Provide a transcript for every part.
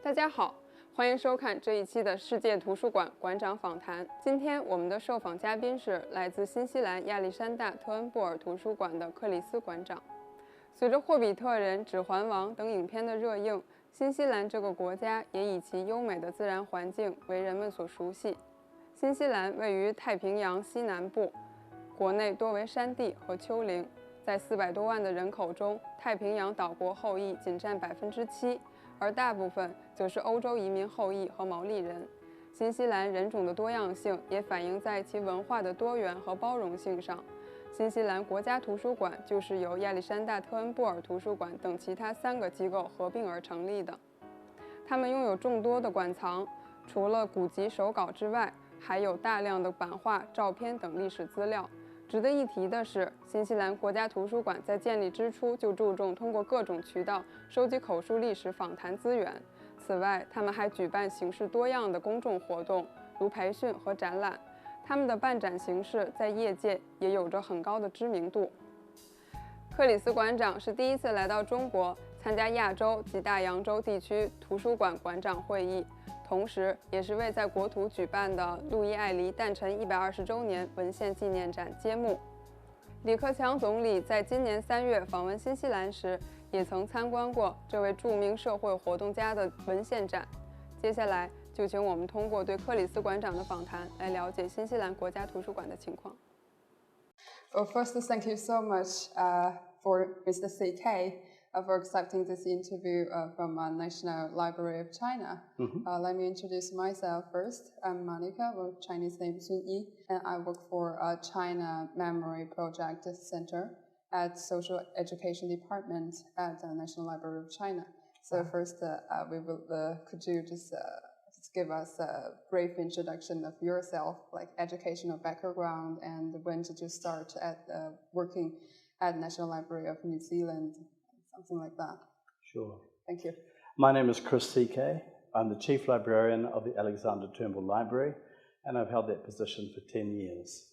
大家好，欢迎收看这一期的世界图书馆馆长访谈。今天我们的受访嘉宾是来自新西兰亚历山大特恩布尔图书馆的克里斯馆长。随着《霍比特人》《指环王》等影片的热映，新西兰这个国家也以其优美的自然环境为人们所熟悉。新西兰位于太平洋西南部，国内多为山地和丘陵。在400多万的人口中，太平洋岛国后裔仅占7%，而大部分则是欧洲移民后裔和毛利人。新西兰人种的多样性也反映在其文化的多元和包容性上。新西兰国家图书馆就是由亚历山大特恩布尔图书馆等其他3个机构合并而成立的。他们拥有众多的馆藏，除了古籍手稿之外，还有大量的版画、照片等历史资料。值得一提的是，新西兰国家图书馆在建立之初就注重通过各种渠道收集口述历史访谈资源。此外，他们还举办形式多样的公众活动，如培训和展览。他们的办展形式在业界也有着很高的知名度。克里斯馆长是第一次来到中国，参加亚洲及大洋洲地区图书馆馆长会议，同时也是为在国图举办的路易艾黎诞辰120周年文献纪念展揭幕。李克强总理在今年3月访问新西兰时，也曾参观过这位著名社会活动家的文献展。接下来就请我们通过对克里斯馆长的访谈来了解新西兰国家图书馆的情况。Well, first, thank you so much for Mr. Szekely for accepting this interview from National Library of China. Let me introduce myself first. I'm Monica, with Chinese name Sun Yi, and I work for China Memory Project Center at Social Education Department at the National Library of China. So first, could you just give us a brief introduction of yourself, like educational background, and when did you start at working at National Library of New Zealand, something like that? Sure. Thank you. My name is Chris Szekely. I'm the Chief Librarian of the Alexander Turnbull Library, and I've held that position for 10 years.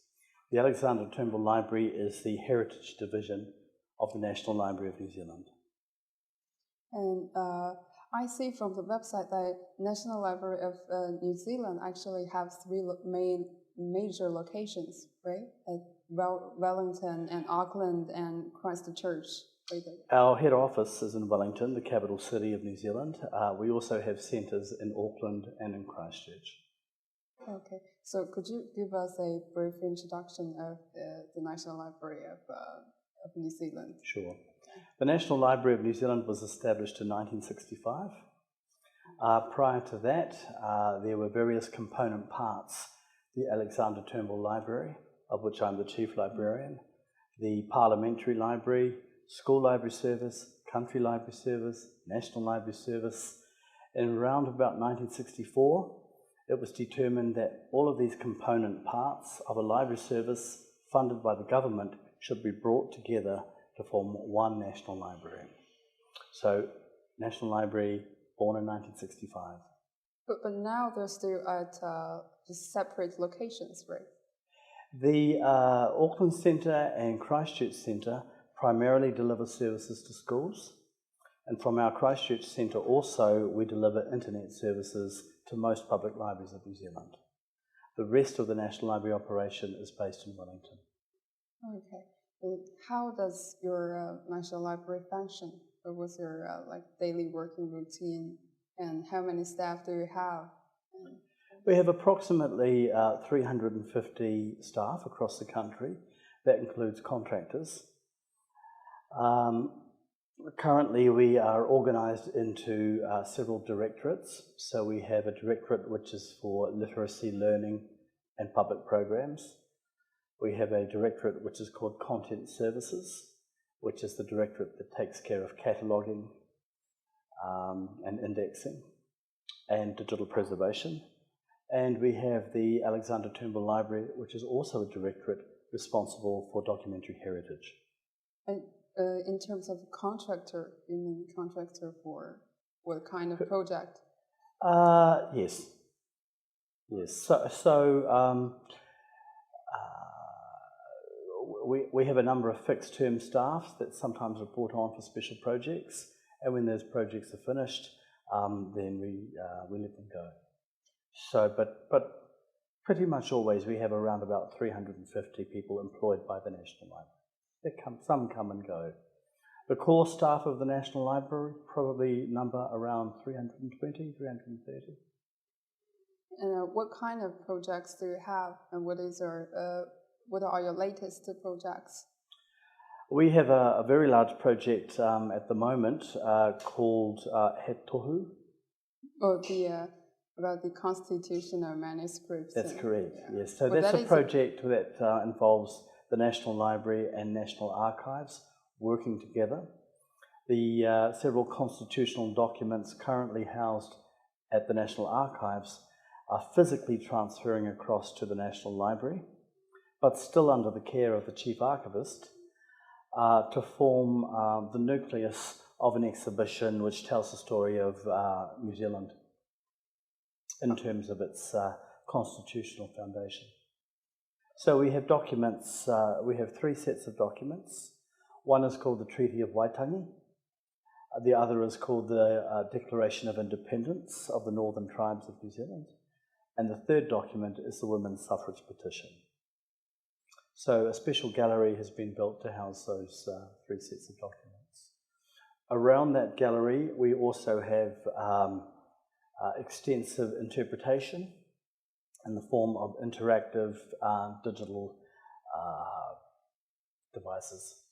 The Alexander Turnbull Library is the heritage division of the National Library of New Zealand. And I see from the website that National Library of New Zealand actually have 3 major locations, right? At Wellington and Auckland and Christchurch. Our head office is in Wellington, the capital city of New Zealand. We also have centres in Auckland and in Christchurch. Okay, so could you give us a brief introduction of the National Library of New Zealand? Sure. The National Library of New Zealand was established in 1965. Prior to that, there were various component parts. The Alexander Turnbull Library, of which I'm the Chief Librarian, the Parliamentary Library, School Library Service, Country Library Service, National Library Service. And around about 1964, it was determined that all of these component parts of a library service funded by the government should be brought together to form one national library. So, National Library, born in 1965. But now they're still at just separate locations, right? The Auckland Centre and Christchurch Centre primarily deliver services to schools, and from our Christchurch Centre also we deliver internet services to most public libraries of New Zealand. The rest of the National Library operation is based in Wellington. Okay. How does your National Library function? What was your daily working routine, and how many staff do you have? We have approximately 350 staff across the country. That includes contractors. Currently we are organised into several directorates. So we have a directorate which is for literacy, learning and public programs. We have a directorate which is called Content Services, which is the directorate that takes care of cataloguing and indexing and digital preservation. And we have the Alexander Turnbull Library, which is also a directorate responsible for documentary heritage. And in terms of contractor, you mean contractor for what kind of project? Yes. We have a number of fixed-term staff that sometimes are brought on for special projects, and when those projects are finished, then we let them go. So, but pretty much always we have around about 350 people employed by the National Library. Some come and go. The core staff of the National Library probably number around 320, 330. And what kind of projects do you have, and what are your latest projects? We have a very large project at the moment called He Tohu. Oh, about the constitutional manuscripts. That's correct, yeah. yes. So that's a project that involves the National Library and National Archives working together. The several constitutional documents currently housed at the National Archives are physically transferring across to the National Library, but still under the care of the Chief Archivist, to form the nucleus of an exhibition which tells the story of New Zealand in terms of its constitutional foundation. So we have documents, we have 3 sets of documents. One is called the Treaty of Waitangi. The other is called the Declaration of Independence of the Northern Tribes of New Zealand. And the third document is the Women's Suffrage Petition. So a special gallery has been built to house those 3 sets of documents. Around that gallery, we also have extensive interpretation in the form of interactive digital devices.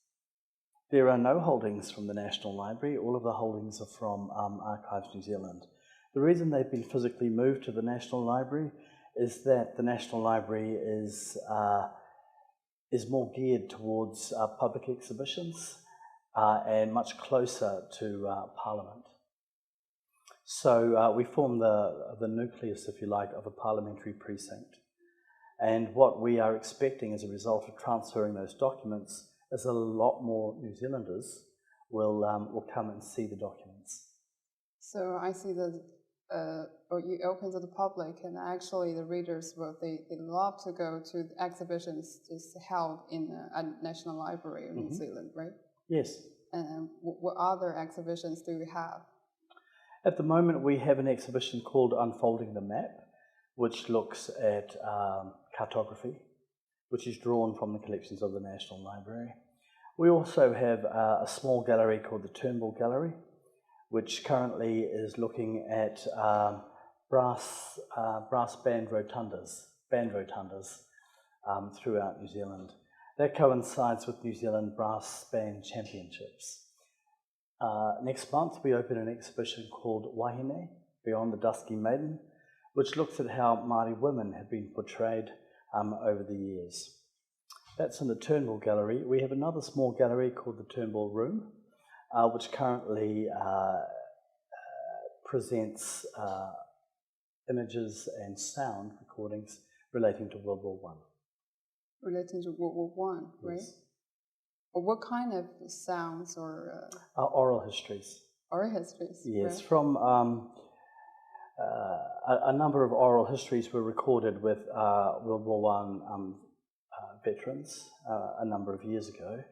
There are no holdings from the National Library. All of the holdings are from Archives New Zealand. The reason they've been physically moved to the National Library is that the National Library is more geared towards public exhibitions and much closer to Parliament. So we form the nucleus, if you like, of a parliamentary precinct. And what we are expecting as a result of transferring those documents is a lot more New Zealanders will come and see the documents. So I see that you open to the public, and actually the readers they love to go to exhibitions just held in a National Library of New Zealand, right? Yes. And what other exhibitions do you have? At the moment we have an exhibition called Unfolding the Map, which looks at cartography, which is drawn from the collections of the National Library. We also have a small gallery called the Turnbull Gallery, which currently is looking at brass band rotundas throughout New Zealand. That coincides with New Zealand Brass Band Championships. Next month we open an exhibition called Wahine, Beyond the Dusky Maiden, which looks at how Māori women have been portrayed over the years. That's in the Turnbull Gallery. We have another small gallery called the Turnbull Room, which currently presents images and sound recordings relating to World War I. Relating to World War I, right? Yes. Or what kind of sounds or... oral histories. Oral histories, yes, right? From a number of oral histories were recorded with World War I veterans a number of years ago,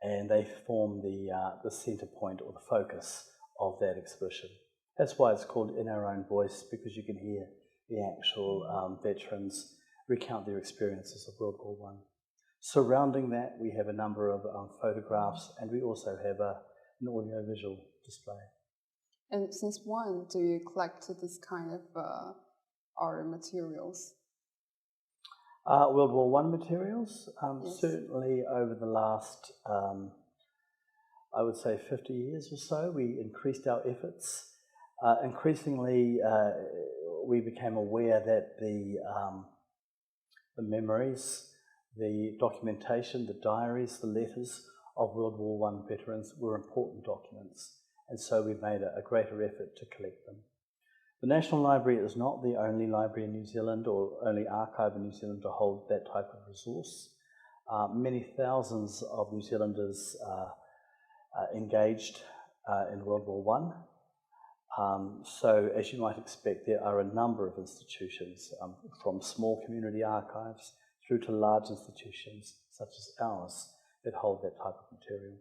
and they form the centre point or the focus of that exhibition. That's why it's called In Our Own Voice, because you can hear the actual veterans recount their experiences of World War I. Surrounding that, we have a number of photographs, and we also have an audio-visual display. And since when do you collect this kind of art materials? World War I materials, yes. Certainly over the last, I would say 50 years or so, we increased our efforts. Increasingly, we became aware that the memories, the documentation, the diaries, the letters of World War I veterans were important documents, and so we made a greater effort to collect them. The National Library is not the only library in New Zealand or only archive in New Zealand to hold that type of resource. Many thousands of New Zealanders engaged in World War I. So, as you might expect, there are a number of institutions, from small community archives through to large institutions such as ours, that hold that type of material.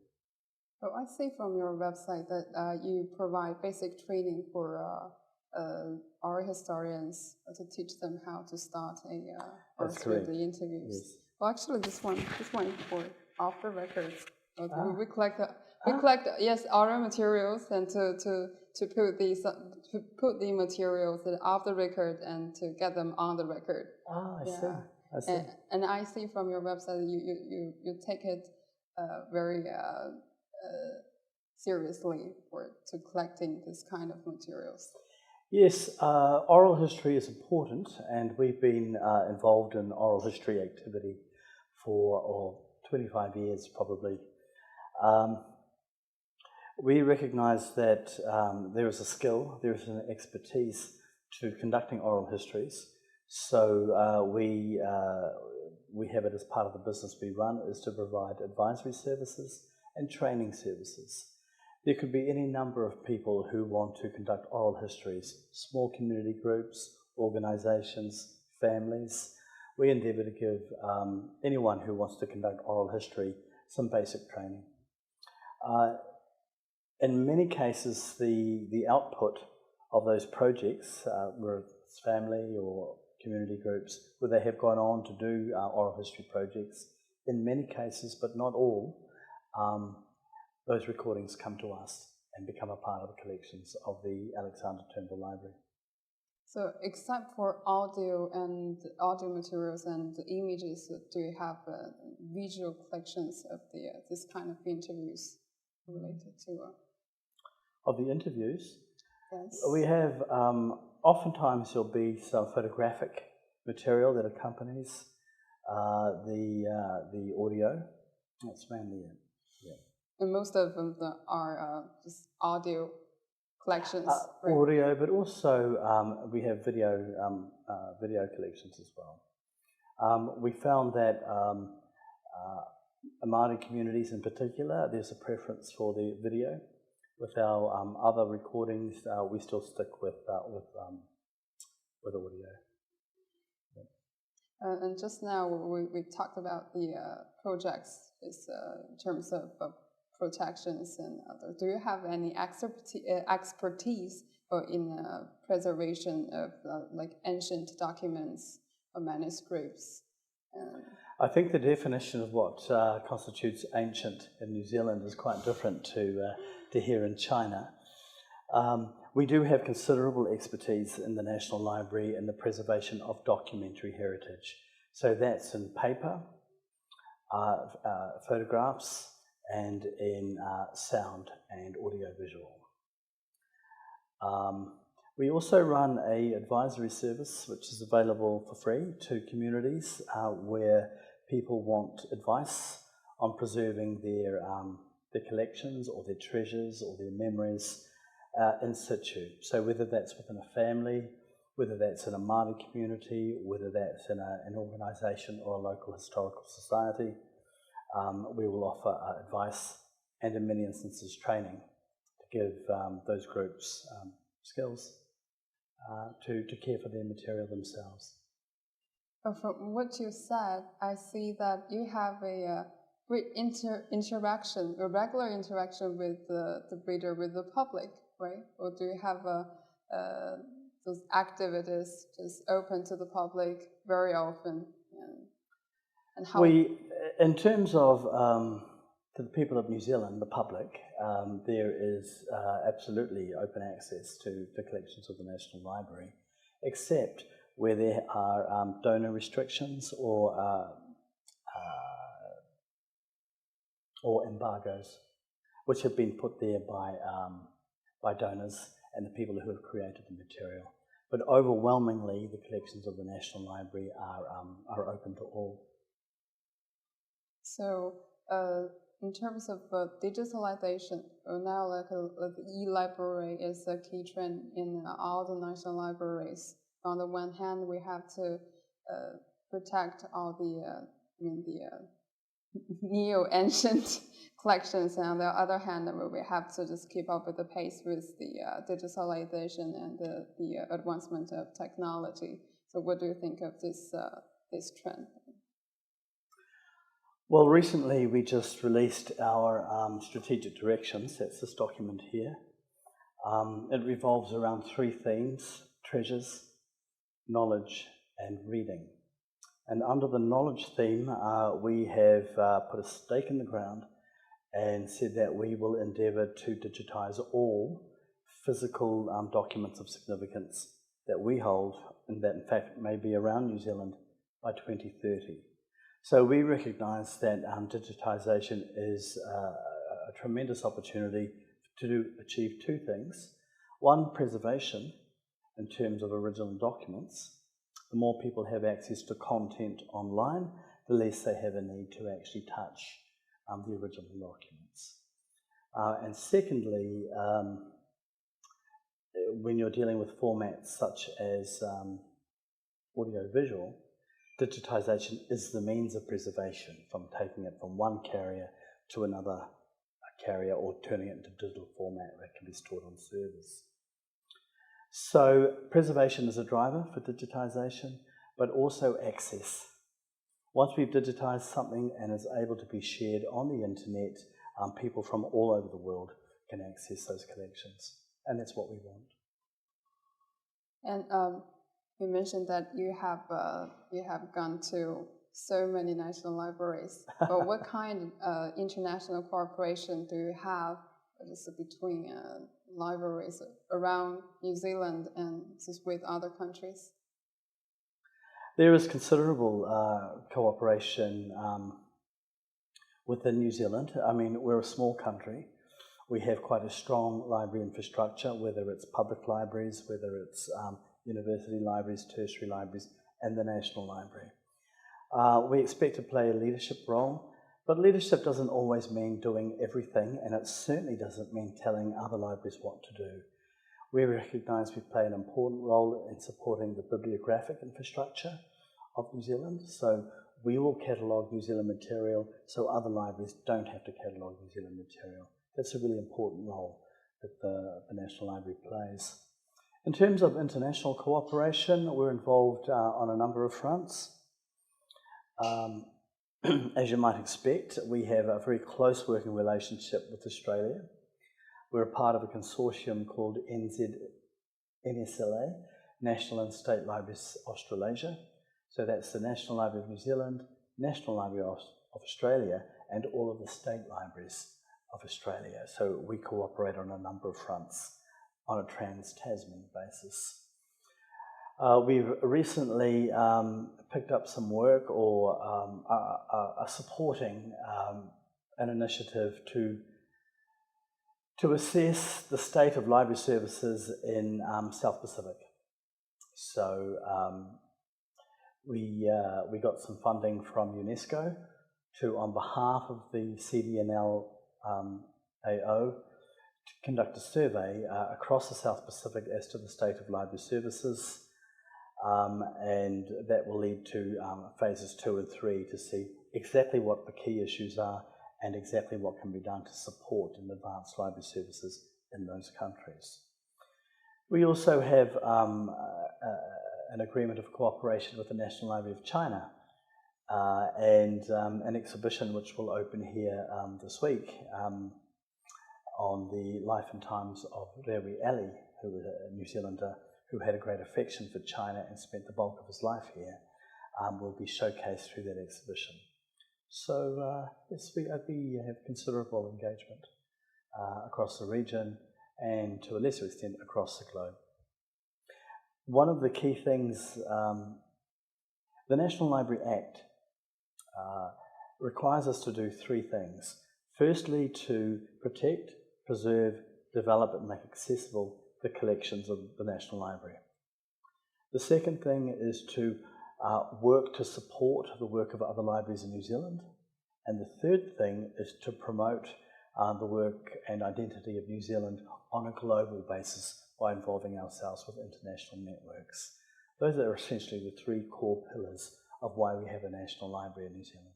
Oh, I see from your website that you provide basic training for art historians to teach them how to start or through the interviews. Yes. Well, actually, this one for off the record. We collect audio materials and to put the materials off the record and to get them on the record. I see. And I see from your website that you take it very seriously to collecting this kind of materials. Yes, oral history is important, and we've been involved in oral history activity for 25 years probably. We recognise that there is a skill, there is an expertise to conducting oral histories. So we have it as part of the business we run, is to provide advisory services and training services. There could be any number of people who want to conduct oral histories, small community groups, organisations, families. We endeavour to give anyone who wants to conduct oral history some basic training. In many cases, the output of those projects, whether it's family or community groups, where they have gone on to do oral history projects, in many cases, but not all, those recordings come to us and become a part of the collections of the Alexander Turnbull Library. So, except for audio materials and images, do you have visual collections of this kind of interviews related to? Of the interviews? Yes. We have, oftentimes there'll be some photographic material that accompanies the audio. That's mainly it. Yeah. And most of them are just audio collections. Right? Audio, but also we have video collections as well. We found that Māori communities in particular, there's a preference for the video. With our other recordings, we still stick with audio. Yeah. And just now we talked about the projects in terms of protections and other. Do you have any expertise in preservation of like ancient documents or manuscripts? I think the definition of what constitutes ancient in New Zealand is quite different to here in China. We do have considerable expertise in the National Library in the preservation of documentary heritage. So that's in paper, photographs, and in sound and audiovisual. We also run an advisory service which is available for free to communities where people want advice on preserving their collections or their treasures or their memories in situ. So whether that's within a family, whether that's in a Māori community, whether that's in an organisation or a local historical society, we will offer advice and in many instances training to give those groups skills to care for their material themselves. From what you said, I see that you have a great interaction, a regular interaction with the reader, with the public, right? Or do you have those activities just open to the public very often? And how? In terms of to the people of New Zealand, the public, there is absolutely open access to the collections of the National Library, except where there are donor restrictions or embargoes, which have been put there by donors and the people who have created the material. But overwhelmingly, the collections of the National Library are open to all. So, in terms of digitalization, now the e-library is a key trend in all the national libraries. On the one hand, we have to protect all the neo-ancient collections, and on the other hand, we have to just keep up with the pace with the digitalization and the advancement of technology. So, what do you think of this trend? Well, recently we just released our strategic directions. That's this document here. It revolves around three themes: treasures, knowledge, and reading. And under the knowledge theme, we have put a stake in the ground and said that we will endeavour to digitise all physical documents of significance that we hold, and that in fact may be around New Zealand by 2030. So we recognise that digitisation is a tremendous opportunity to achieve two things. One, preservation in terms of original documents. The more people have access to content online, the less they have a need to actually touch the original documents. And secondly, when you're dealing with formats such as audio-visual, digitisation is the means of preservation, from taking it from one carrier to another carrier or turning it into digital format that can be stored on servers. So preservation is a driver for digitisation, but also access. Once we've digitised something and is able to be shared on the internet, people from all over the world can access those collections, and that's what we want. And you mentioned that you have gone to so many national libraries. But what kind of international cooperation do you have between libraries around New Zealand and with other countries? There is considerable cooperation within New Zealand. I mean, we're a small country. We have quite a strong library infrastructure, whether it's public libraries, whether it's university libraries, tertiary libraries, and the National Library. We expect to play a leadership role, but leadership doesn't always mean doing everything, and it certainly doesn't mean telling other libraries what to do. We recognise we play an important role in supporting the bibliographic infrastructure of New Zealand, so we will catalogue New Zealand material so other libraries don't have to catalogue New Zealand material. That's a really important role that the National Library plays. In terms of international cooperation, we're involved on a number of fronts. As you might expect, we have a very close working relationship with Australia. We're a part of a consortium called NSLA, National and State Libraries Australasia. So that's the National Library of New Zealand, National Library of Australia, and all of the state libraries of Australia. So we cooperate on a number of fronts on a trans-Tasman basis. We've recently picked up some work or are supporting an initiative to assess the state of library services in South Pacific. So we got some funding from UNESCO to, on behalf of the CDNL AO, to conduct a survey across the South Pacific as to the state of library services, and that will lead to phases 2 and 3 to see exactly what the key issues are and exactly what can be done to support and advance library services in those countries. We also have an agreement of cooperation with the National Library of China and an exhibition which will open here this week on the life and times of Rewi Ali, who was a New Zealander who had a great affection for China and spent the bulk of his life here, will be showcased through that exhibition. So yes, we have considerable engagement across the region and to a lesser extent across the globe. One of the key things, the National Library Act requires us to do 3 things. Firstly, to protect, preserve, develop and make accessible the collections of the National Library. The second thing is to work to support the work of other libraries in New Zealand. And the third thing is to promote the work and identity of New Zealand on a global basis by involving ourselves with international networks. Those are essentially the 3 core pillars of why we have a National Library in New Zealand.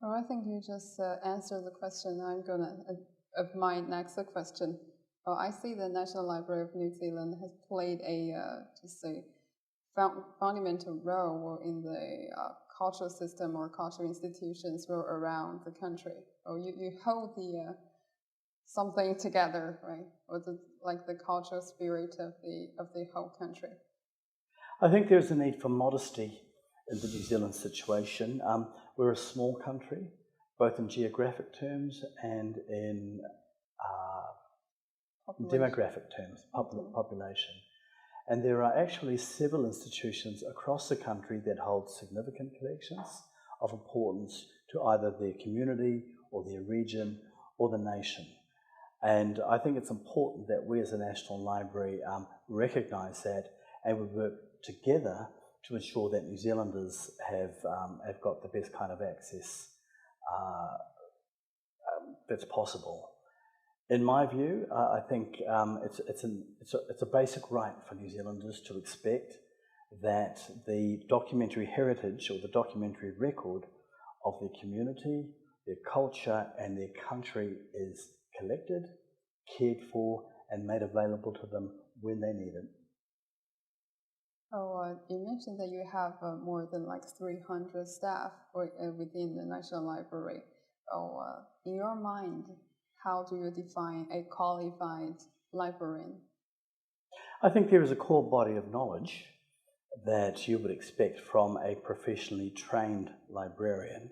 Well, I think you just answered the question. I'm gonna of my next question. I see the National Library of New Zealand has played a fundamental role in the cultural system or cultural institutions were around the country. Or you hold the something together, right? Or like the cultural spirit of the whole country. I think there's a need for modesty in the New Zealand situation. We're a small country, both in geographic terms and in demographic terms, population. And there are actually several institutions across the country that hold significant collections of importance to either their community or their region or the nation. And I think it's important that we as a National Library recognise that and we work together to ensure that New Zealanders have got the best kind of access that's possible. In my view, I think it's a basic right for New Zealanders to expect that the documentary heritage or the documentary record of their community, their culture and their country is collected, cared for and made available to them when they need it. Oh, you mentioned that you have more than like 300 staff within the National Library. Oh, in your mind, how do you define a qualified librarian? I think there is a core body of knowledge that you would expect from a professionally trained librarian.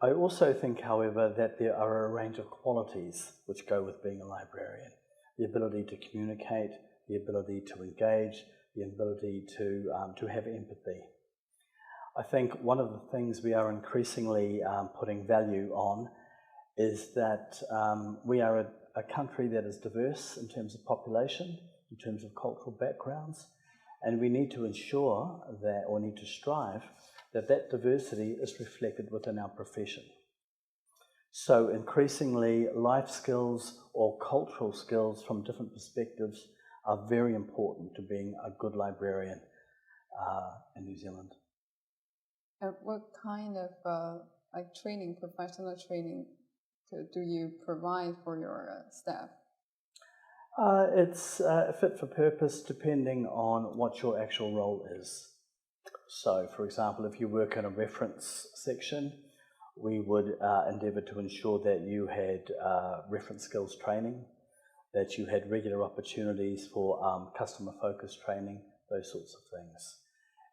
I also think, however, that there are a range of qualities which go with being a librarian. The ability to communicate, the ability to engage, the ability to have empathy. I think one of the things we are increasingly putting value on is that we are a country that is diverse in terms of population, in terms of cultural backgrounds, and we need to ensure that, or need to strive, that that diversity is reflected within our profession. So increasingly, life skills or cultural skills from different perspectives are very important to being a good librarian in New Zealand. What kind of like training, professional training, do you provide for your staff? It's fit for purpose depending on what your actual role is. So, for example, if you work in a reference section, we would endeavour to ensure that you had reference skills training, that you had regular opportunities for customer-focused training, those sorts of things.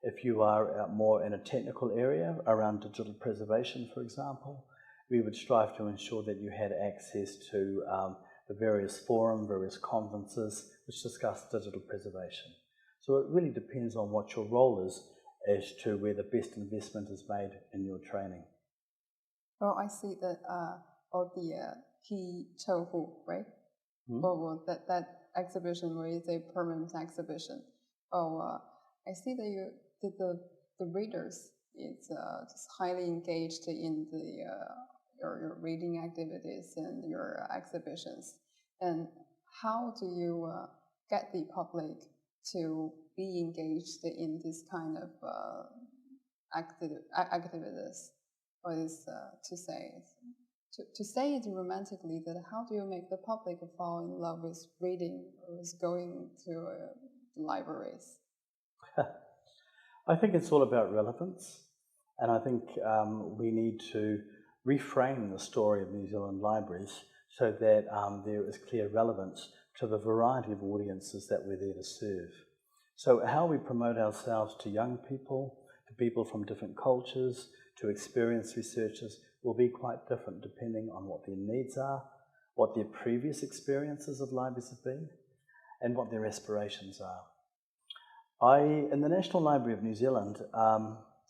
If you are more in a technical area around digital preservation, for example, we would strive to ensure that you had access to the various forums, various conferences which discuss digital preservation. So it really depends on what your role is as to where the best investment is made in your training. Well, I see that of the Ki Tohu, right? Mm-hmm. Well, that exhibition is a permanent exhibition. I see that the readers is just highly engaged in your reading activities and your exhibitions. And how do you get the public to be engaged in this kind of activities? What is to say it romantically, that how do you make the public fall in love with reading or with going to libraries? I think it's all about relevance, and I think we need to reframe the story of New Zealand libraries so that there is clear relevance to the variety of audiences that we're there to serve. So how we promote ourselves to young people, to people from different cultures, to experienced researchers will be quite different depending on what their needs are, what their previous experiences of libraries have been, and what their aspirations are. In the National Library of New Zealand,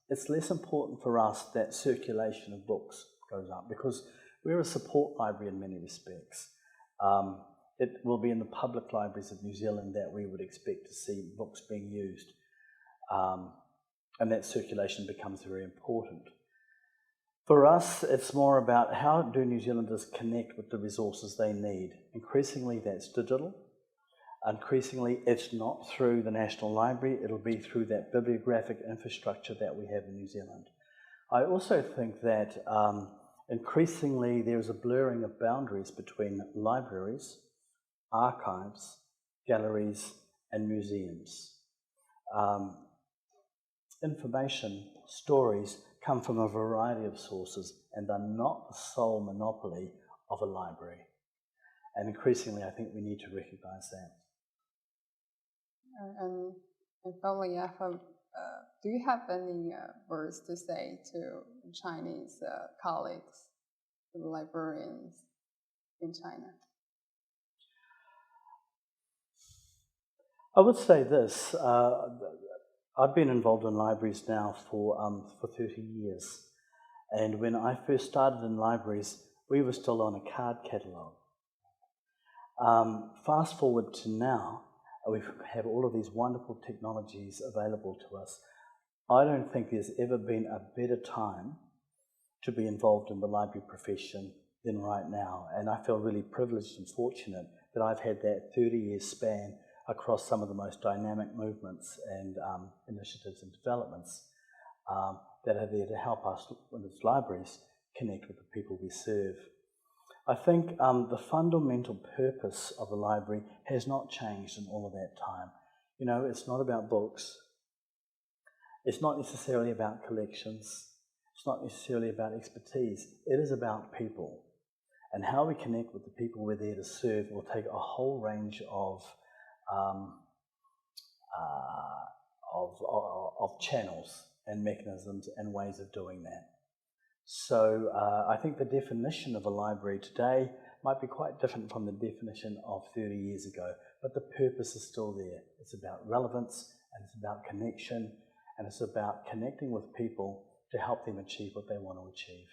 it's less important for us that circulation of books goes up because we're a support library in many respects. It will be in the public libraries of New Zealand that we would expect to see books being used, and that circulation becomes very important. For us, it's more about how do New Zealanders connect with the resources they need. Increasingly, that's digital. Increasingly, it's not through the National Library, it'll be through that bibliographic infrastructure that we have in New Zealand. I also think that increasingly there's a blurring of boundaries between libraries, archives, galleries, and museums. information, stories come from a variety of sources and are not the sole monopoly of a library. And increasingly, I think we need to recognise that. And following up, do you have any words to say to Chinese colleagues, to the librarians in China? I would say this. I've been involved in libraries now for 30 years. And when I first started in libraries, we were still on a card catalogue. Fast forward to now, we have all of these wonderful technologies available to us. I don't think there's ever been a better time to be involved in the library profession than right now. And I feel really privileged and fortunate that I've had that 30-year span across some of the most dynamic movements and initiatives and developments that are there to help us, as libraries, connect with the people we serve. I think the fundamental purpose of the library has not changed in all of that time. You know, it's not about books. It's not necessarily about collections. It's not necessarily about expertise. It is about people. And how we connect with the people we're there to serve will take a whole range of channels and mechanisms and ways of doing that. So I think the definition of a library today might be quite different from the definition of 30 years ago, but the purpose is still there. It's about relevance, and it's about connection, and it's about connecting with people to help them achieve what they want to achieve.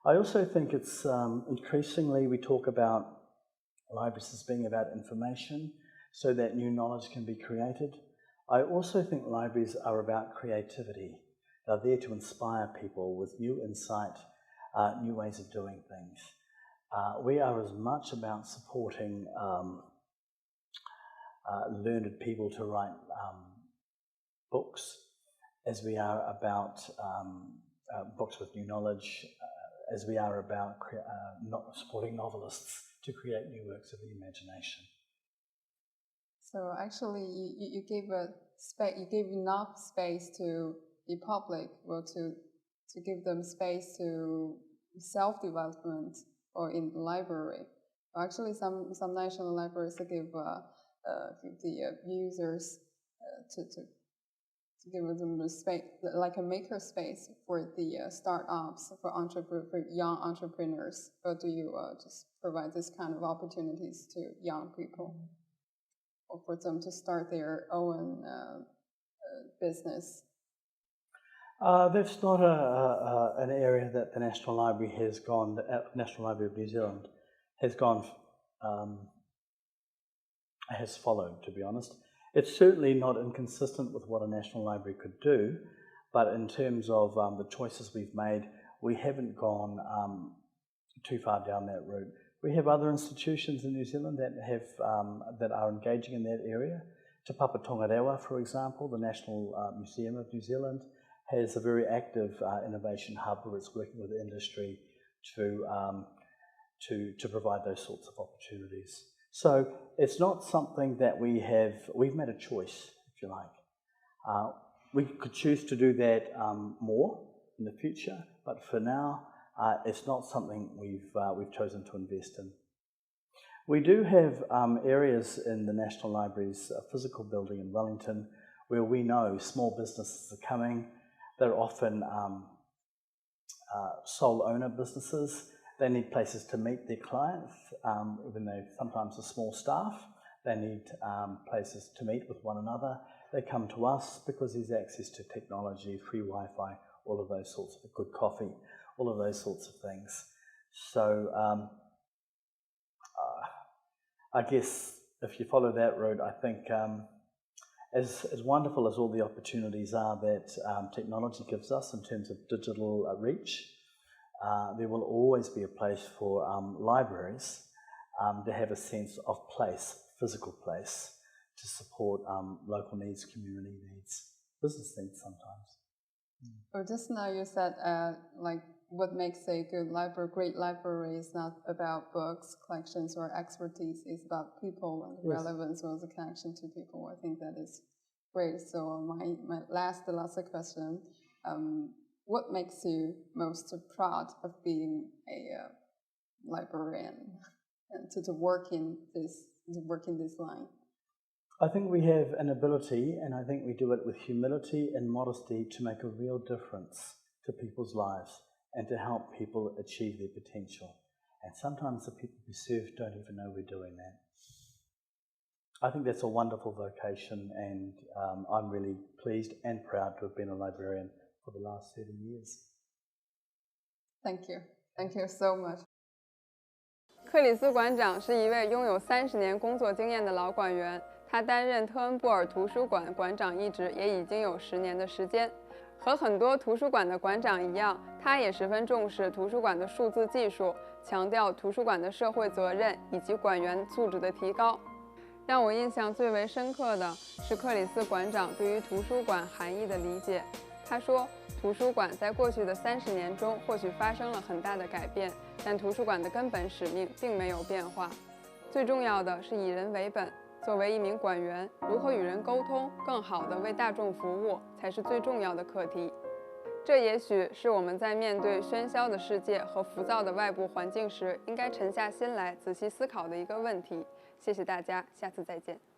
I also think it's increasingly we talk about libraries as being about information so that new knowledge can be created. I also think libraries are about creativity. They're there to inspire people with new insight, new ways of doing things. We are as much about supporting learned people to write books as we are about books with new knowledge, as we are about supporting novelists to create new works of the imagination. So actually, you gave enough space to the public, well, to give them space to self-development or in the library. Actually, some national libraries give the users to give them the space, like a maker space for the startups, for young entrepreneurs. Or do you just provide this kind of opportunities to young people, or for them to start their own business? That's not an area that the National Library has gone. National Library of New Zealand has gone has followed. To be honest, it's certainly not inconsistent with what a National Library could do, but in terms of the choices we've made, we haven't gone too far down that route. We have other institutions in New Zealand that have that are engaging in that area. Te Papa Tongarewa, for example, the National Museum of New Zealand, has a very active innovation hub where it's working with industry to provide those sorts of opportunities. So it's not something that we've made a choice, if you like. We could choose to do that more in the future, but for now, it's not something we've chosen to invest in. We do have areas in the National Library's physical building in Wellington where we know small businesses are coming. They're often sole owner businesses. They need places to meet their clients, even though sometimes a small staff. They need places to meet with one another. They come to us because there's access to technology, free Wi-Fi, all of those sorts of good coffee, all of those sorts of things. So I guess if you follow that route, I think as wonderful as all the opportunities are that technology gives us in terms of digital reach, there will always be a place for libraries to have a sense of place, physical place, to support local needs, community needs, business needs sometimes. Well, just now you said like what makes a great library is not about books, collections, or expertise. It's about people and Yes. relevance or the connection to people. I think that is Great. So my last question. What makes you most proud of being a librarian and to work in this line? I think we have an ability, and I think we do it with humility and modesty, to make a real difference to people's lives and to help people achieve their potential. And sometimes the people we serve don't even know we're doing that. I think that's a wonderful vocation, and I'm really pleased and proud to have been a librarian for the last 30 years. Thank you. Thank you so much. 克里斯馆长是一位拥有30年工作经验的老馆员，他担任特恩布尔图书馆馆长一职也已经有10年的时间。和很多图书馆的馆长一样，他也十分重视图书馆的数字技术，强调图书馆的社会责任以及馆员素质的提高。让我印象最为深刻的是克里斯馆长对于图书馆含义的理解。他说，图书馆在过去的30年中或许发生了很大的改变，但图书馆的根本使命并没有变化。最重要的是以人为本，作为一名馆员，如何与人沟通，更好地为大众服务，才是最重要的课题。这也许是我们在面对喧嚣的世界和浮躁的外部环境时，应该沉下心来仔细思考的一个问题。谢谢大家，下次再见。